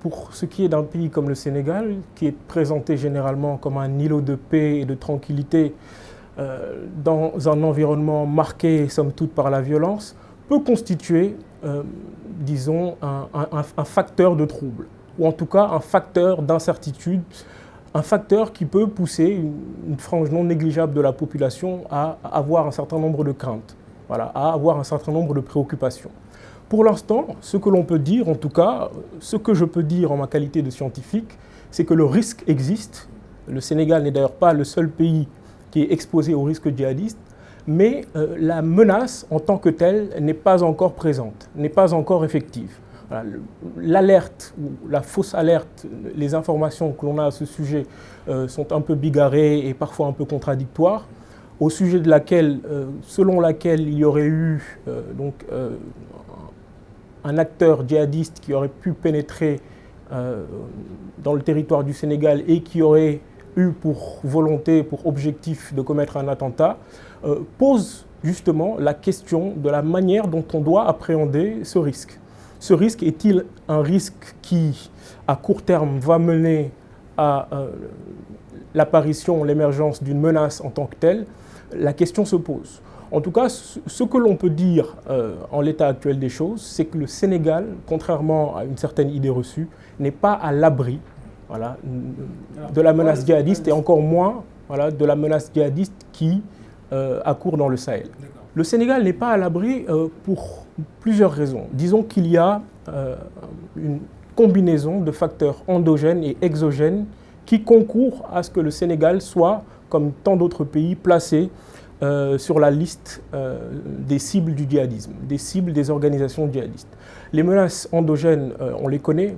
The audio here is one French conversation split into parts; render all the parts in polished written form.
pour ce qui est d'un pays comme le Sénégal, qui est présenté généralement comme un îlot de paix et de tranquillité dans un environnement marqué, somme toute, par la violence, peut constituer, disons, un facteur de trouble, ou en tout cas un facteur d'incertitude, un facteur qui peut pousser une frange non négligeable de la population à avoir un certain nombre de craintes, voilà, à avoir un certain nombre de préoccupations. Pour l'instant, ce que l'on peut dire, en tout cas, ce que je peux dire en ma qualité de scientifique, c'est que le risque existe. Le Sénégal n'est d'ailleurs pas le seul pays qui est exposé au risque djihadiste, mais la menace en tant que telle n'est pas encore présente, n'est pas encore effective. Voilà, l'alerte ou la fausse alerte, les informations que l'on a à ce sujet sont un peu bigarrées et parfois un peu contradictoires, au sujet de laquelle, selon laquelle il y aurait eu un acteur djihadiste qui aurait pu pénétrer dans le territoire du Sénégal et qui aurait eu pour volonté, pour objectif de commettre un attentat, pose justement la question de la manière dont on doit appréhender ce risque. Ce risque est-il un risque qui, à court terme, va mener à l'apparition, l'émergence d'une menace en tant que telle? La question se pose. En tout cas, ce que l'on peut dire en l'état actuel des choses, c'est que le Sénégal, contrairement à une certaine idée reçue, n'est pas à l'abri, voilà, de la menace djihadiste et encore moins, voilà, de la menace djihadiste qui accourt dans le Sahel. Le Sénégal n'est pas à l'abri pour plusieurs raisons. Disons qu'il y a une combinaison de facteurs endogènes et exogènes qui concourent à ce que le Sénégal soit, comme tant d'autres pays, placé sur la liste des cibles du djihadisme, des cibles des organisations djihadistes. Les menaces endogènes, on les connaît,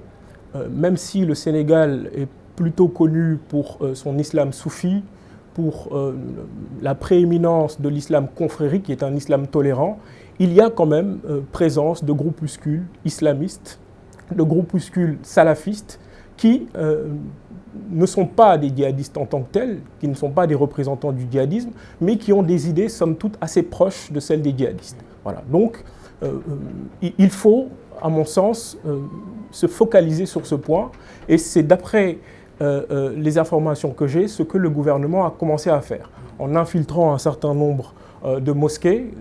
même si le Sénégal est plutôt connu pour son islam soufi, pour la prééminence de l'islam confrérique, qui est un islam tolérant, il y a quand même présence de groupuscules islamistes, de groupuscules salafistes, qui ne sont pas des djihadistes en tant que tels, qui ne sont pas des représentants du djihadisme, mais qui ont des idées, somme toute, assez proches de celles des djihadistes. Voilà. Donc, il faut, à mon sens, se focaliser sur ce point, et c'est d'après les informations que j'ai, ce que le gouvernement a commencé à faire, en infiltrant un certain nombre de mosquées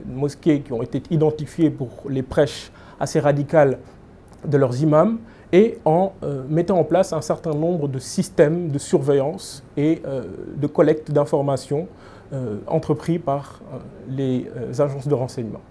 qui ont été identifiées pour les prêches assez radicales de leurs imams, et en mettant en place un certain nombre de systèmes de surveillance et de collecte d'informations entrepris par les agences de renseignement.